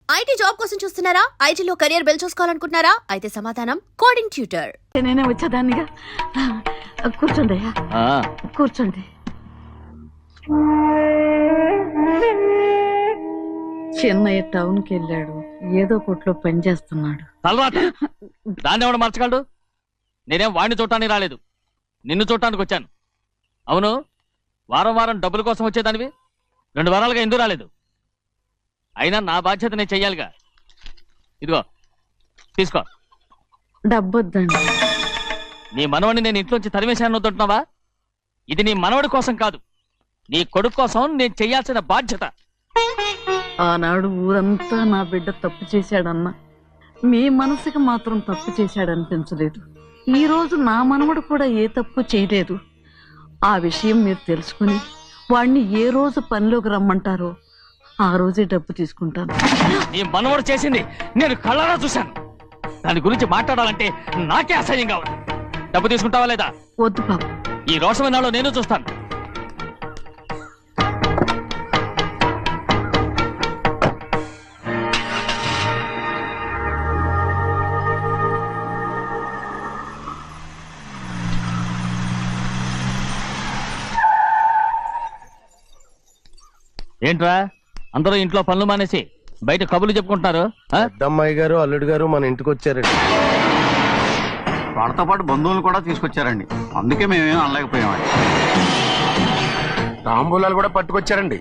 IT job కోసం చూస్తున్నారా? ఐటీలో కెరియర్ బిల్డ్ చూసుకోవాలనుకుంటున్నారా? అయితే సమాధానం కోడింగ్ ట్యూటర్. నేనే వచ్చేదాన్నిగా. కూర్చోండి అయ్యా, కూర్చోండి. చెన్నయ్య టౌన్కి వెళ్ళాడు, ఏదో కొట్లో పని చేస్తున్నాడు. దాన్ని ఎవడు మార్చగలడు? నేనేం వాడిని చూడటానికి రాలేదు, నిన్ను చూడటానికి వచ్చాను. అవును, వారం వారం డబ్బుల కోసం వచ్చేదానివి 2 వారాలుగా ఎందుకు రాలేదు? అయినా నా బాధ్యత నేను చెయ్యాలిగా. ఇదిగో తీసుకో. డబ్బొద్దండి. నీ మనవడిని నేను ఇంట్లోంచి తరిమేశాను వద్దంటున్నావా? ఇది నీ మనవడి కోసం కాదు, నీ కొడుకు కోసం నేను చెయ్యాల్సిన బాధ్యత. ఆనాడు ఊరంతా నా బిడ్డ తప్పు చేశాడన్నా, మీ మనసుకి మాత్రం తప్పు చేశాడనిపించలేదు. ఈ రోజు నా మనవడు కూడా ఏ తప్పు చేయలేదు. ఆ విషయం మీరు తెలుసుకుని వాడిని ఏ రోజు పనిలోకి రమ్మంటారో ఆ రోజే డబ్బు తీసుకుంటాను. నీ మనవడు చేసింది నేను కళ్ళారా చూశాను. దాని గురించి మాట్లాడాలంటే నాకే అసహ్యంగా ఉంది. డబ్బు తీసుకుంటావా లేదా? వద్దు బాబు, ఈ రోషమన్నాలో నేను చూస్తాను. ఏంట్రా అందరూ ఇంట్లో పనులు మానేసి బయట కబుర్లు చెప్పుకుంటున్నారు? పెద్దమ్మాయి గారు అల్లుడు గారు మన ఇంటికి వచ్చారండి. వాళ్ళతో పాటు బంధువులు కూడా తీసుకొచ్చారండి, అందుకే మేమేం అనలేకపోయామండి. తాంబూలాలు కూడా పట్టుకొచ్చారండి.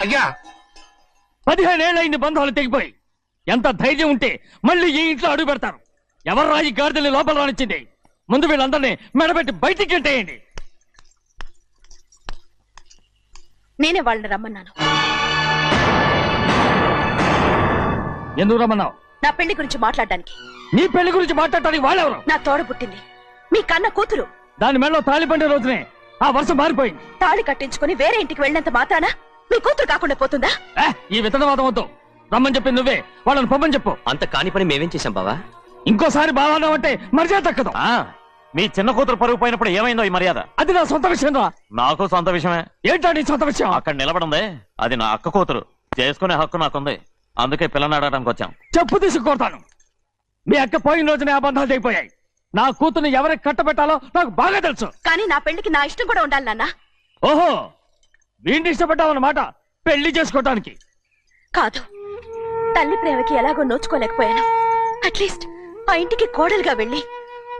అయ్యా, 15 ఏళ్ళైంది బంధాలు తెగిపోయి. ఎంత ధైర్యం ఉంటే మళ్ళీ ఈ ఇంట్లో అడుగు పెడతారు? ఎవరు రాయి గాడిదల్ని లోపల రానిచ్చింది? ముందు వీళ్ళందరినీ మెడబెట్టి బయటికి గెంటేయండి. నేనే వాళ్ళని రమ్మన్నాను. ఎందుకు రమ్మన్నావు? నా పెళ్లి గురించి మాట్లాడడానికి. నీ పెళ్లి గురించి మాట్లాడటానికి వాళ్ళెవరు? నా తోడ పుట్టింది, మీ కన్న కూతురు. దాని మెడలో తాళి పండే రోజునే ఆ వర్షం మారిపోయింది. తాళి కట్టించుకుని వేరే ఇంటికి వెళ్ళినంత మాత్రాన మీ కూతురు కాకుండా పోతుందా? ఈ విత్తనవాదం వద్దు. రమ్మని చెప్పి నువ్వే వాళ్ళని పొమ్మని చెప్పు. అంత కాని పని మేమేం చేశాం బావా? ఇంకోసారి బావా అంటే మర్యాద తక్కదు. మీ చిన్న కూతురు పరుగు పోయినప్పుడు ఏమైందో ఈ మర్యాద? అది నా సొంత విషయం రా. నాకు సొంత విషయమే. ఏంటో నీ సొంత విషయం? అక్కడ నిలబడింది అది నా అక్క కూతురు, చేసుకునే హక్కు నాకుంది. అందుకే పిల్లని అడగడానికి వచ్చాం. చెప్పు తీసుకొడతాను. మీ అక్క పోయిన రోజునే ఆ బంధాలు తెగిపోయాయి. నా కూతుర్ని ఎవరికి కట్టబెట్టాలో నాకు బాగా తెలుసు. కానీ నా పెళ్లికి నా ఇష్టం కూడా ఉండాలి నాన్న. ఓహో, వీడిని ఇష్టపడ్డావన్నమాట పెళ్లి చేసుకోవటానికి? కాదు, తల్లి ప్రేమకి ఎలాగో నోచుకోలేకపోయాను. అట్లీస్ట్ ఆ ఇంటికి కోడలుగా వెళ్ళి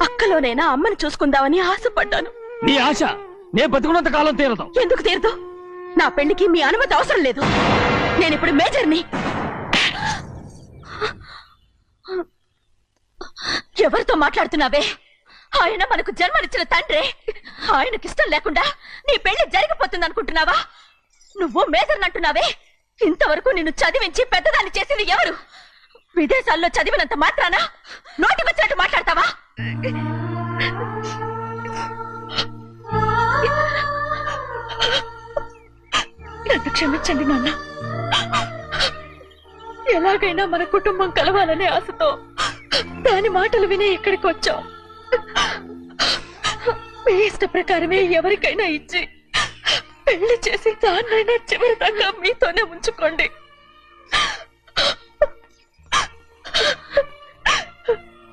అక్కలోనైనా అమ్మని చూసుకుందామని ఆశపడ్డాను. నీ ఆశ నే బతుకున్నంత కాలం తీరదు. ఎందుకు తీరదు? నా పెళ్లికి మీ అనుమతి అవసరం లేదు. నేనిప్పుడు మేజర్ని. ఎవరితో మాట్లాడుతున్నావే? ఆయన మనకు జన్మనిచ్చిన తండ్రి. ఆయనకిష్టం లేకుండా నీ పెళ్లి జరిగిపోతుంది అనుకుంటున్నావా? నువ్వు మేజర్ అంటున్నావే. ఇంతవరకు నిన్ను చదివించి పెద్దదాన్ని చేసింది ఎవరు? విదేశాల్లో చదివినంత మాత్రాన నోటికొచ్చినట్టు మాట్లాడతావా? నన్ను క్షమించండి నాన్న. ఎలాగైనా మన కుటుంబం కలవాలనే ఆశతో దాని మాటలు వినే ఇక్కడికి వచ్చాం. మీ ఇష్ట ప్రకారమే ఎవరికైనా ఇచ్చి పెళ్లి చేసి దాన్నైనా చివరి దాకా మీతోనే ఉంచుకోండి.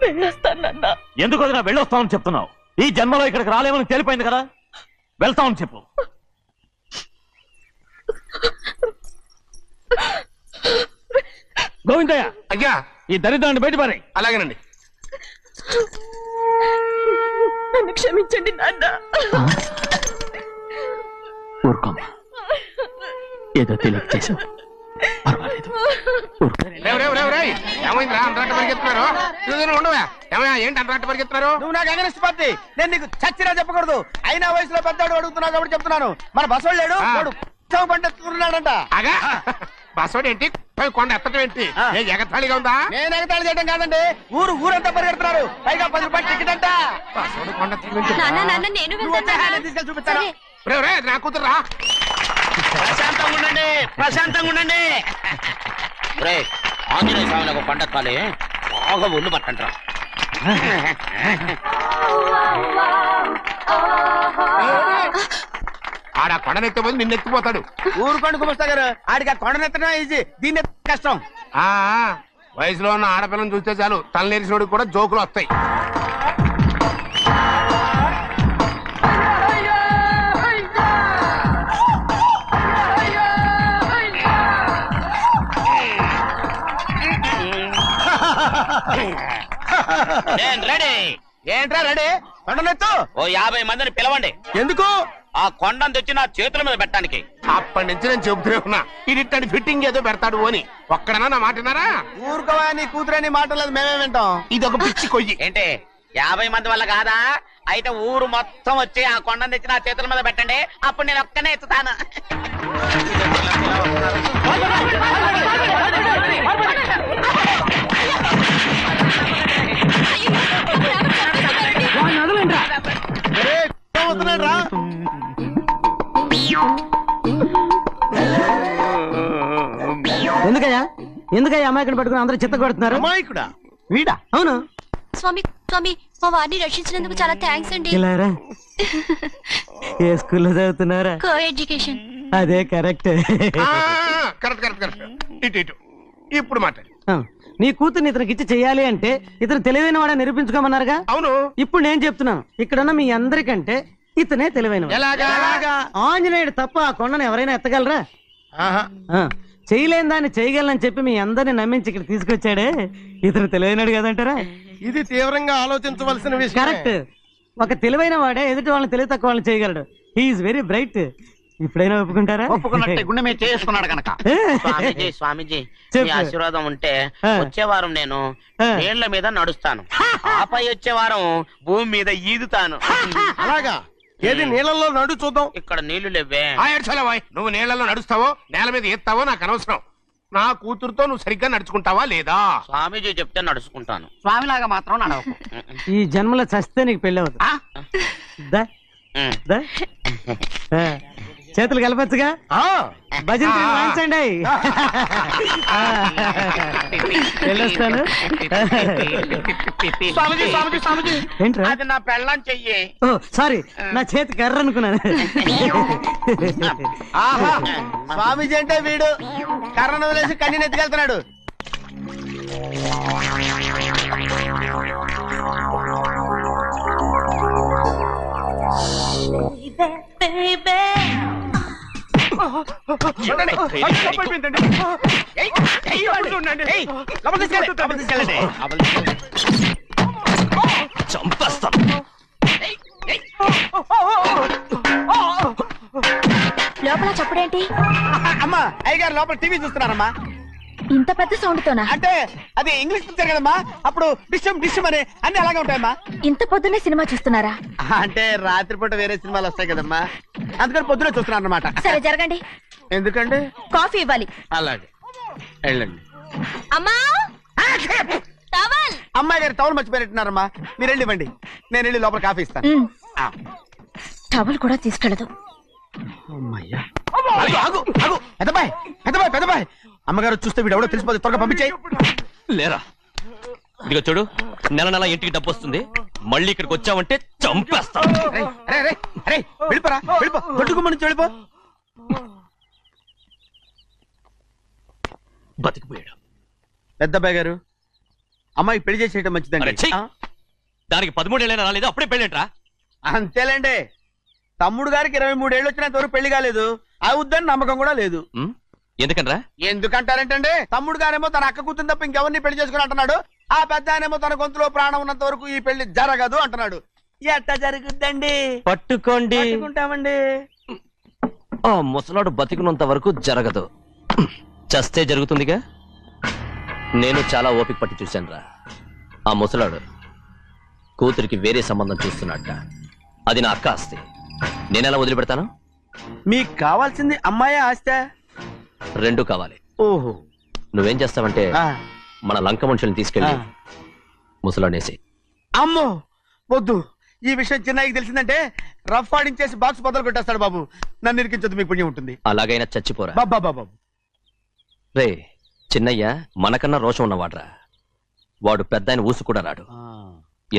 వెళ్ళొస్తానన్నా. ఎందుకు వదినా వెళ్ళొస్తామని చెప్తున్నావు? ఈ జన్మలో ఇక్కడికి రాలేమని తెలిపోయింది కదా, వెళ్తామని చెప్పు. గోవిందయ్య, అయ్యా ఈ దరిద్రాన్ని బయట పారే. అలాగేనండి. నన్ను క్షమించండి నాన్న. ఊరుకోమ్మా, ఏదో తెలియక చేసావు, పర్వాలేదు. ఏమైందిరా అంతరాట పరిగెత్తున్నారు? ఉండవా ఏమయ్యా, ఏంటి అంతరాట పరిగెత్తున్నారు? నువ్వు నాకు అగనిస్ట్ పార్టీ, నేను నీకు చచ్చినా చెప్పకూడదు. అయినా వయసులో పెద్దవాడు అడుగుతున్నావు కాబట్టి చెప్తున్నాను. మన బసవాడు లేడు, వాడు పండుతున్నాడంట. అగా బస్సోడు ఏంటి, కొండ ఎత్తడం ఏంటి? ఏ ఎగతాళిగా ఉందా? నేను ఎగతాళి చేయడం కాదండి, ఊరంతా పరిగెడుతున్నారు. పైగా 10 రూపాయలు టికెట్ అంట. బస్సోడు కొండ ఎత్తడం ఏంటి? నేను నువ్వు వచ్చే హ్యాండ్ తీసుకెళ్ళి చూపిస్తాను. నా కూతురా ప్రశాంతంగా ఉండండి, ప్రశాంతంగా ఉండండి. ఆంజనేయ స్వామిని ఒక పంట కాలే బాగా ఒళ్ళు పట్టంటారా. ఆడ కొండనెత్తే పోయి నిన్ను ఎత్తిపోతాడు. ఊరుకోండి కుమస్తా గారు, ఆడికి ఆ కొండనెత్తడం ఈజీ, దీన్ని ఎత్తడం కష్టం. ఆ వయసులో ఉన్న ఆడపిల్లని చూస్తే చాలు తలనేరిసినోడికి కూడా జోకులు వస్తాయి. నేను రెడీ. ఏంట్రా రెడీ? కొండనెత్తు. ఓ 50 మందిని పిలవండి. ఎందుకు? ఆ కొండను తెచ్చి నా చేతుల మీద పెట్టడానికి. అప్పటి నుంచి నేను చెబుతూనే ఉన్నా, ఇది ఫిట్టింగ్ ఏదో పెడతాడు అని. ఒక్కడనా నా మాట విన్నారా? ఊరుకోవా, నీ కూతురని మాటలేదు మేమే వింటాం. ఇది ఒక పిచ్చి కొయ్యి. ఏంటి 50 మంది వల్ల కాదా? అయితే ఊరు మొత్తం వచ్చి ఆ కొండను తెచ్చి నా చేతుల మీద పెట్టండి, అప్పుడు నేను ఒక్కనే ఎత్తుతాను. ఎందుకయ్యా అమ్మాయిని పట్టుకుని అందరూ చిత్త కొడుతున్నారు? అమాయకుడా వీడా? అవును. స్వామి స్వామి, మా వారిని రక్షించినందుకు చాలా థ్యాంక్స్ అండి. ఇలారా, ఏ స్కూల్లో చదువుతున్నారా? Co education. అదే కరెక్ట్. Correct correct correct. ఇటు ఇటు ఇప్పుడు మాట్లాడు. నీ కూతుర్ని ఇతనికి ఇచ్చి చెయ్యాలి అంటే ఇతను తెలివైన వాడని నిరూపించుకోమన్నారుగా. అవును. ఇప్పుడు నేను చెప్తున్నాను, ఇక్కడున్న మీ అందరికంటే ఇతనే తెలివైన. ఎలాగా? ఆంజనేయుడు తప్ప ఆ కొండను ఎవరైనా ఎత్తగలరా? చేయలేని దాన్ని చేయగలనని చెప్పి మీ అందరిని నమ్మించి ఇక్కడ తీసుకొచ్చాడే, ఇతను తెలివైనడు కదంటారా? ఇది తీవ్రంగా ఆలోచించవలసిన విషయం. కరెక్ట్. ఒక తెలివైన వాడే ఎదుటి వాళ్ళని తెలివి తక్కువ వాళ్ళని చేయగలడు. He is very bright. ఇప్పుడైనా ఒప్పుకుంటారా? ఒప్పుకున్నట్టే గుండె మీద చేసుకున్నాడు కనుక. స్వామీజీ స్వామీజీ, మీ ఆశీర్వాదం ఉంటే వచ్చే వారం నేను నీళ్ల మీద నడుస్తాను, ఆపై వచ్చే వారం భూమి మీద ఈదుతాను. అలాగా? ఏది నీళ్ళల్లో నడు చూద్దాం. ఇక్కడ నీళ్లు లేవే. నువ్వు నీళ్ళలో నడుస్తావో నేల మీద ఎత్తావో నాకు అనవసరం. నా కూతురుతో నువ్వు సరిగ్గా నడుచుకుంటావా లేదా? స్వామీజీ చెప్తే నడుచుకుంటాను. స్వామిలాగా మాత్రం నడవకు. ఈ జన్మలో చస్తే నీకు పెళ్ళి అవుతుంది. చేతులు కలపచ్చుగా, భజన వాయించండి. వెళ్ళొస్తాను. స్వామీజీ స్వామీజీ స్వామీజీ, ఏంట్రా? అది నా పెళ్ళం చెయ్యి. ఓ సారీ, నా చేతి కర్ర అనుకున్నాను. స్వామీజీ అంటే వీడు కర్రను వదిలేసి కన్నీని ఎత్తుకెళ్తున్నాడు. లోపల చప్పుడేంటి? అమ్మా, అయ్యగారు లోపల టీవీ చూస్తున్నారమ్మా. ఇంత పెద్ద సౌండ్ తోనా? అంటే అది ఇంగ్లీష్ పిక్చర్ కదమ్మా, అప్పుడు డిషం డిషం అని అన్ని అలాగే ఉంటాయమ్మా. ఇంత పొద్దున్నే సినిమా చూస్తున్నారా? అంటే రాత్రిపూట వేరే సినిమాలు వస్తాయి కదమ్మా, అందుకని పొద్దునే చూస్తున్నాను అన్నమాట. సరే జరగండి. ఎందుకండి? కాఫీ ఇవ్వాలి. అలాగే వెళ్ళండి. అమ్మా, టవల్. అమ్మాయి గారు టవల్ మర్చిపోయినట్టున్నారమ్మా, మీరు వెళ్ళి ఇవ్వండి, నేను వెళ్ళి లోపల కాఫీ ఇస్తాను. టవల్ కూడా తీసుకెళ్ళదు. అమ్మయ్యా. ఆగు, ఆగు. పెద్దబాయ్ పెద్దబాయ్ పెద్దబాయ్, అమ్మగారు చూస్తే వీడు ఎవడో తెలిసిపోతే త్వరగా పంపించేయి. లేరా, ఇదిగో చూడు, నెల నెల ఇంటికి డబ్బు వస్తుంది, మళ్ళీ ఇక్కడికి వచ్చావంటే చంపేస్తా. వెళ్ళిపోరా, వెళ్ళిపో, దొడ్డుకుమ్మ నుంచి వెళ్ళిపో. బతికిపోయాడు. పెద్దబాయ్ గారు, అమ్మాయి పెళ్లి చేసేయటం అరే, మంచిదండి. ఛీ! దానికి 13 ఏళ్ళైనా రాలేదు, అప్పుడే పెళ్ళేంట్రా? అంతేలేండి, తమ్ముడు గారికి 23 ఏళ్ళు వచ్చినంత వరకు పెళ్లి కాలేదు, అవుద్దని నమ్మకం కూడా లేదు. ఎందుకనరా? ఎందుకంటారేంటండి, తమ్ముడు గారేమో తన అక్క కూతురు తప్ప ఇంకెవరిని పెళ్లి చేసుకుని అంటున్నాడు, ఆ పెద్ద ఆయనేమో తన గొంతులో ప్రాణం ఉన్నంత వరకు ఈ పెళ్లి జరగదు అంటున్నాడు. ఎట్టా జరుగుద్దండి? పట్టుకోండి. పట్టుకుంటామండి. ఆ ముసలాడు బతికినంత వరకు జరగదు, చస్తే జరుగుతుందిగా. నేను చాలా ఓపిక పట్టి చూశానురా. ఆ ముసలాడు కూతురికి వేరే సంబంధం చూస్తున్నట్ట. అది నా అక్క ఆస్తి, నేనెలా వదిలిపెడతాను? మీకు కావాల్సింది అమ్మాయి ఆస్తా? రెండూ కావాలి. ఓహో. నువ్వేం చేస్తావంటే మన లంక మనుషుల్ని తీసుకెళ్ళి ముసలాడేసి. అమ్మో వద్దు, ఈ విషయం చిన్నయ్యకి తెలిసిందంటే రఫ్ ఆడించేసి బాక్స్ బదులు కొట్టేస్తాడు బాబు. నన్ను ఇరికించదు, మీకు పుణ్యం ఉంటుంది. అలాగైనా చచ్చిపోరా. బాబా బాబు రే, చిన్నయ్య మనకన్నా రోషం ఉన్నవాడ్రా. వాడు పెద్ద ఆయన ఊసు కూడా రాడు.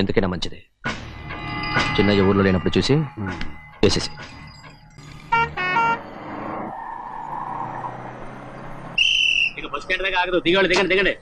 ఎందుకైనా మంచిది చిన్నయ్య ఊర్లో లేనప్పుడు చూసి వేసేసి. బస్ స్టాండ్ దగ్గర ఆగదు, దిగండి దిగండి దిగండి.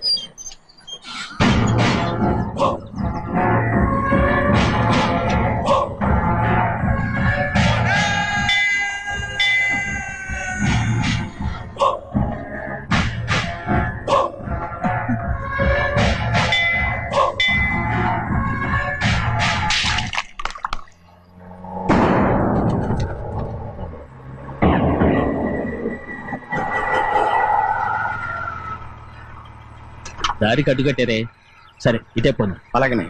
దారికి అడ్డుకట్టారే. సరే ఇటే పోను. అలాగనే.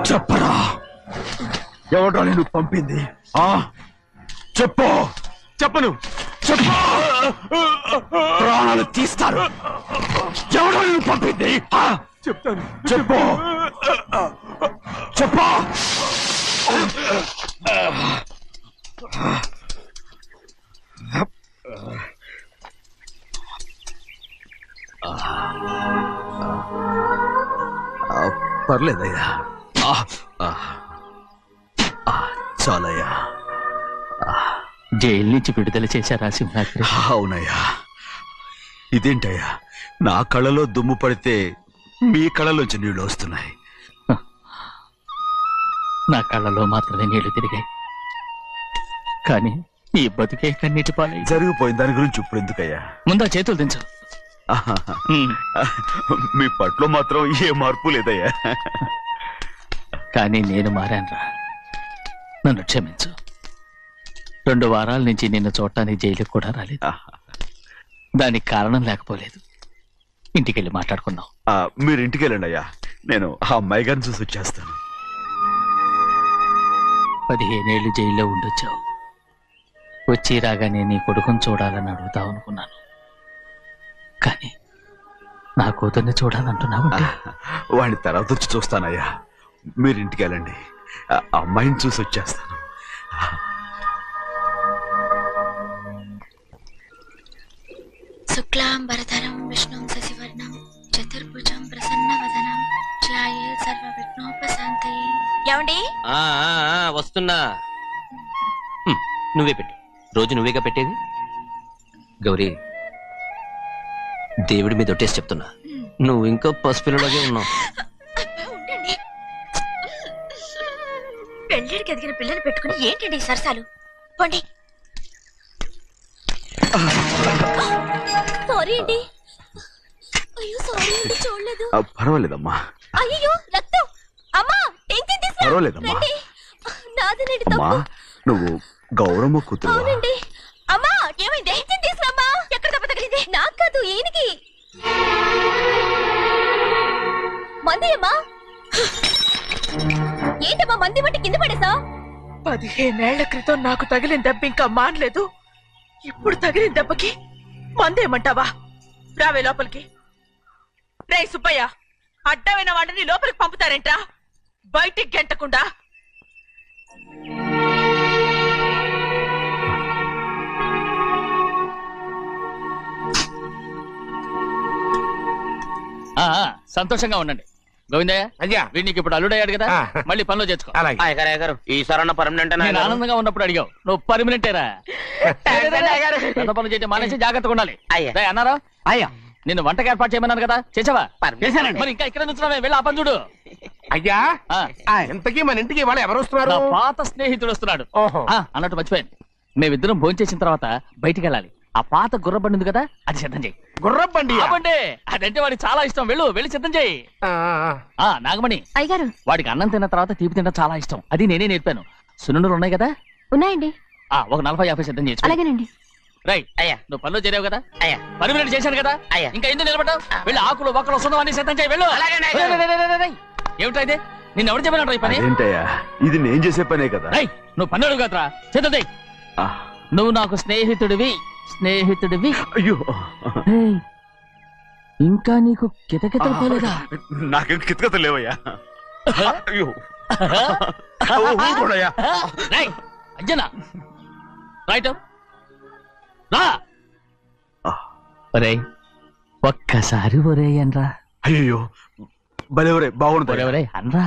చెప్పరా, ఎవడో నేను పంపింది? చెప్పు. చెప్పను. చెప్పు, ప్రాణాలు తీస్తారు. ఎవడో నేను పంపింది? చెప్తాను. చెప్పు. చెప్పు. పర్లేదయ్యా, చాలయ్యా. జైలు నుంచి విడుదల చేశారా సింహాద్రి? అవునయ్యా. ఇదేంటయ్యా, నా కళ్ళలో దుమ్ము పడితే మీ కళ్ళలోంచి నీళ్లు వస్తున్నాయి. నా కళ్ళలో మాత్రమే నీళ్లు తిరిగాయి, కానీ నీ బతుకే కన్నీటి పాలై. జరిగిపోయిన దాని గురించి ఇప్పుడు ఎందుకయ్యా? ముందా చేతులు దించు. మీ పట్లో మాత్రం ఏ మార్పు లేదయ్యా. కానీ నేను మారానురా, నన్ను క్షమించు. 2 వారాల నుంచి నిన్ను చూడటానికి జైలుకి కూడా రాలేదు. దానికి కారణం లేకపోలేదు. ఇంటికెళ్ళి మాట్లాడుకుందాం. మీరు ఇంటికి వెళ్ళండి అయ్యా, నేను ఆ అమ్మాయి గారిని చూసి వచ్చేస్తాను. 15 ఏళ్ళు జైల్లో ఉండొచ్చావు. వచ్చి రాగానే నీ కొడుకుని చూడాలని అడుగుతావు అనుకున్నాను. కానీ నా కూతుర్ని చూడాలంటున్నావు. వాడిని తర్వాత వచ్చి చూస్తానయ్యా, మీరు ఇంటికి వెళ్ళండి. ఆ అమ్మాయిని చూసి వచ్చేస్తాను. శుక్లాంబరధరం విష్ణుం శశివర్ణం చతుర్భుజం ప్రసన్నవదనం ధ్యాయే సర్వవిఘ్నోపశాంతయే. ఏమండి? వస్తున్నా. నువ్వే పెట్టు. రోజు నువ్వేగా పెట్టేది. గౌరీ, దేవుడి మీద ఒట్టేసి చెప్తున్నా, నువ్వు ఇంకా పసిపిల్లలాగే ఉన్నావు. ఉండండి. పెళ్ళిడికి ఎదిగిన పిల్లని పెట్టుకుని ఏంటండి ఈ సరసాలు? పోండి. సారీ అండి. అయ్యో సారీ అండి, చూడలేదు. పర్వాలేదమ్మా. అయ్యో రక్తం. అమ్మా టెన్షన్ తీసుకురా. పర్వాలేదమ్మా. రండి. నాదనండి అమ్మా, తప్పు. నువ్వు గౌరమ్మ కూతురు. అవునండి. అమ్మా ఏమైంది? టెన్షన్ తీసుకురామ్మా. ఎక్కడ దెబ్బ తగిలింది? నాకు కాదు, ఈయనకి. మంది అమ్మా. ఏంటమ్మా మంది బట్టి కింద పడేసా? 15 ఏళ్ల క్రితం నాకు తగిలిన దెబ్బ ఇంకా మానలేదు. ఇప్పుడు తగిలిన దెబ్బకి మందేమంటావా? రావే లోపలికి. రే సుబ్బయ్య, అడ్డమైన వాడిని లోపలికి పంపుతారేంట్రా? బయటికి గెంటకుండా. సంతోషంగా ఉండండి. గోవిందయ్య, అయ్యా వీడికి ఇప్పుడు అల్లుడయ్యాడు కదా, ఆ. మళ్ళీ పనిలో చేర్చుకో. అలాగే. గారు ఈ సరణ పర్మనెంట్ నేను ఆనందంగా ఉన్నప్పుడు అడిగావు, నువ్వు పర్మనెంటేరా? పెద్ద పనులు చేయడం మానేసి జాగ్రత్తగా ఉండాలి. అయ్యా. రేయ్, అన్నారా? అయ్యా నిన్ను వంటకి ఏర్పాటు చేయమన్నారు కదా, చేసావా? చేశానండి. మరి ఇంకా ఇక్కడ నుంచున్నావే, వెళ్ళి ఆ పని చూడు. అయ్యా ఆ, ఇంతకీ మన ఇంటికి వాళ్ళు ఎవరు వస్తున్నారు? నా పాత స్నేహితుడు వస్తున్నాడు. ఓహో. అన్నట్టు మర్చిపోయాను, మేమిద్దరం భోంచేసిన తర్వాత బయటికి వెళ్ళాలి. ఆ పాత గుర్రబండి ఉంది కదా, అది సిద్ధం చేయి. గుర్రబండి. బండి అదంటే వాడికి చాలా ఇష్టం. వెళ్ళి సిద్ధం చేయి. నాగమణి, అయ్యగారు వాడికి అన్నం తిన్న తర్వాత తీపి తినడం చాలా ఇష్టం. అది నేనే నేర్పాను. సున్నుండలు ఉన్నాయి కదా, ఉన్నాయండి. ఒక 40-50 సిద్ధం చేయించు. అలాగేనండి. రైట్. అయ్యా. నువ్వు పనిలో చేరావు కదా, అయ్యా. పర్మినెంట్ చేశాను కదా, అయ్యా. ఇంకా ఎందుకు నిలబడ్డావు? వెళ్ళి ఆకులు ఒక్కలు వస్తుందో అన్ని సిద్ధం చేయి. వెళ్ళు. అలాగేనండి. ఏమిటా ఇది? నిన్ను ఎవరు చెప్పినట్టు ఈ పని? ఏంటయ్యా, ఇది నేను చేసే పనే కదా. రేయ్, నువ్వు పని అడుగు కదరా, సిద్ధం చేయి. ఆ, నువ్వు నాకు స్నేహితుడివి. అయ్యో, ఏయ్, ఇంకా నీకు కితకితలు పోలేదా? నాకేం కితకత లేవయ్యా. అయ్యో, ఊరుకోడయ్యా. రేయ్, అంజనా, రైట్ రా. ఒరేయ్, ఒక్కసారి ఒరేయ్ అనరా. అయ్యో, భలే ఒరే, బాగుండదు. ఒరేయ్ అనరా.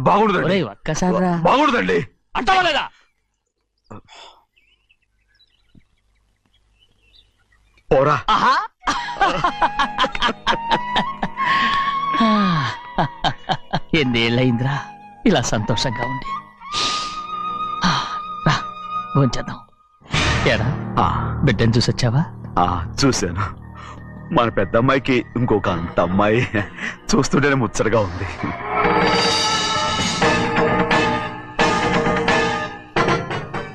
బాగుండదండి. ఒరేయ్, ఒక్కసారి రా. బాగుండదండి. అంటావా లేదా? పోరా. ఆహా. ఎన్నేళ్ళయిందిరా ఇలా సంతోషంగా ఉండి. రా, భోంచేద్దాం. ఏరా, బిడ్డను చూసొచ్చావా? చూశాను. మన పెద్ద అమ్మాయికి ఇంకొక అంత అమ్మాయి చూస్తుంటేనే ముచ్చటగా ఉంది.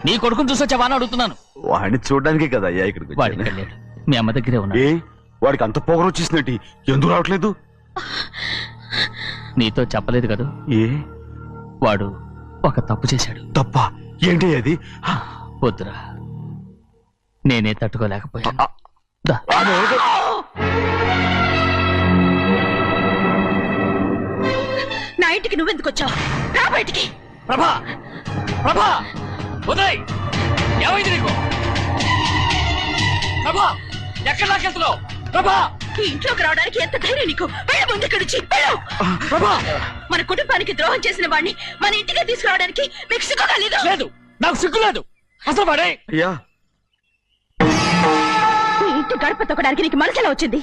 నీ కొడుకుని చూసొచ్చావా అని అడుగుతున్నాను. వాడిని చూడడానికే కదా అయ్యా ఇక్కడికి వాడికి వచ్చాను. వెళ్ళాడు, మీ అమ్మ దగ్గరే ఉన్నాడు. ఏ, వాడికి అంత పొగరు వచ్చేసినట్టు ఎందుకు రావట్లేదు? నీతో చెప్పలేదు కదూ, ఏ వాడు ఒక తప్పు చేశాడు. తప్ప ఏంటి అది? వద్దురా, నేనే తట్టుకోలేకపోయాను. దా. నా ఇంటికి నువ్వెందుకు వచ్చావు? రా బయటికి. ప్రభా, ప్రభా, ఉదయ్, ఏమైంది నీకు? ప్రభా, ఎక్కడ నాకెళ్తున్నావు? ప్రభా, ఈ ఇంట్లోకి రావడానికి ఎంత ధైర్యం నీకు? వెళ్ళి ముందు ఇక్కడి నుంచి వెళ్ళు. ప్రభా, మన కుటుంబానికి ద్రోహం చేసిన వాడిని మన ఇంటికి తీసుకురావడానికి మీకు సిగ్గు కాలేదు? లేదు, నాకు సిగ్గు లేదు. అసలు వాడే అయ్యా, ఈ ఇంటి గడప తొక్కడానికి నీకు మనసులో వచ్చింది.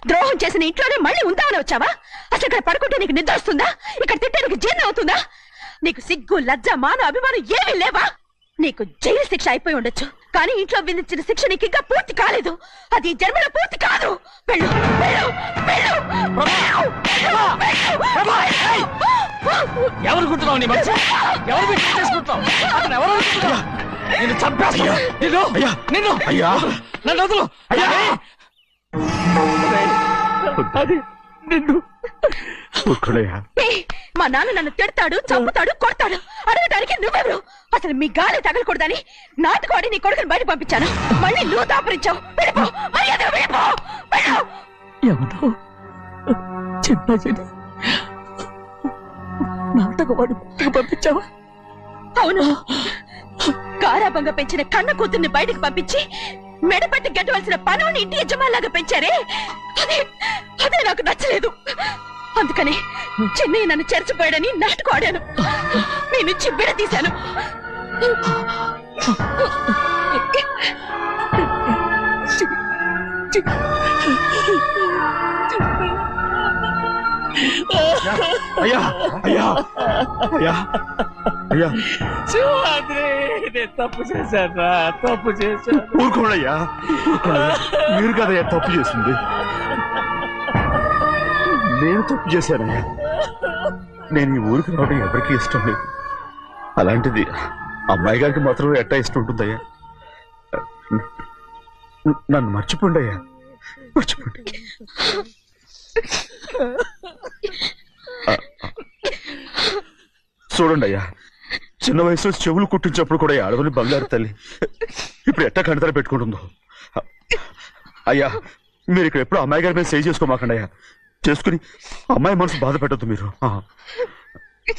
ద్రోహం చేసిన ఇంట్లోనే మళ్ళీ ఉందామని వచ్చావా? అసలు ఇక్కడ పడుకుంటే నీకు నిద్ర వస్తుందా? ఇక్కడ తింటే నీకు జీర్ణం అవుతుందా? నీకు సిగ్గు, లజ్జ, మాన, అభిమానం ఏమీ లేవా? నీకు జైలు శిక్ష అయిపోయి ఉండొచ్చు, కానీ ఇంట్లో విధించిన శిక్ష నీకు ఇంకా పూర్తి కాలేదు. అది ఈ జన్మలో పూర్తి కాదు. వెళ్ళు, వెళ్ళు, వెళ్ళు, వెళ్ళు, వెళ్ళు, వెళ్ళు. ఎవరుకుంటున్నావు నీ మంచి ఎవరు పెట్టి చేసుకుంటున్నావు అతను ఎవరు అనుకుంటున్నావు? నిన్ను చంపేస్తా నిన్ను నిన్ను నన్ను వదులు అది నిన్ను మా నాన్న నన్ను తిడతాడు చంపుతాడు కొడతాడు అడగడానికి నువ్వెవరు? అసలు మీ గాలి తగలకూడదని నాటుకోడి నీ కొడుకుని బయట పంపించాను. మళ్ళీ నువ్వు దాపరించావు. వెళ్ళిపో, మర్యాదగా వెళ్ళిపో, వెళ్ళు. ఎవరు చిన్నజని నాటకవాడు పంపించావా? అవును, గారాబంగా పెంచిన కన్న కూతుర్ని బయటకు పంపించి మెడపట్టి గట్టవలసిన పనుల్ని ఇంటి యజమానిలాగా పెంచారే, అదే నాకు నచ్చలేదు. అందుకని చెన్నై నన్ను చెరచిపోయాడని నాటకం ఆడాను. నీ నుంచి విడదీశాను. అయ్యా అయ్యా అయ్యా అయ్యా తప్పు చేశాను తప్పు చేశాను. ఊరుకోడయ్యా మీరు కదయ్యా తప్పు చేసింది. నేను తప్పు చేశానయ్యా. నేను ఈ ఊరికి రావడం ఎవరికీ ఇష్టం లేదు. అలాంటిది అమ్మాయి గారికి మాత్రం ఎట్టా ఇష్టం ఉంటుందయ్యా. నన్ను మర్చిపోండి అయ్యా, మర్చిపోండి. చూడండి అయ్యా, చిన్న వయసులో చెవులు కుట్టించినప్పుడు కూడా అడవులు బంగారు తల్లి ఇప్పుడు ఎట్టా కంటతర పెట్టుకుంటుందో. అయ్యా మీరు ఇక్కడ ఎప్పుడు అమ్మాయి గారి మీద సేవ్ చేసుకోమాకండి అయ్యా. చేసుకుని అమ్మాయి మనసు బాధ పెట్టద్దు మీరు.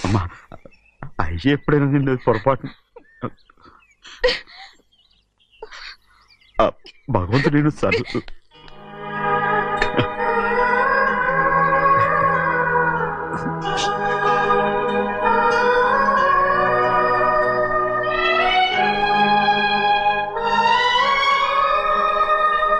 అమ్మా అయ్యే ఎప్పుడైనా నేను పొరపాటు భగవంతుడు నేను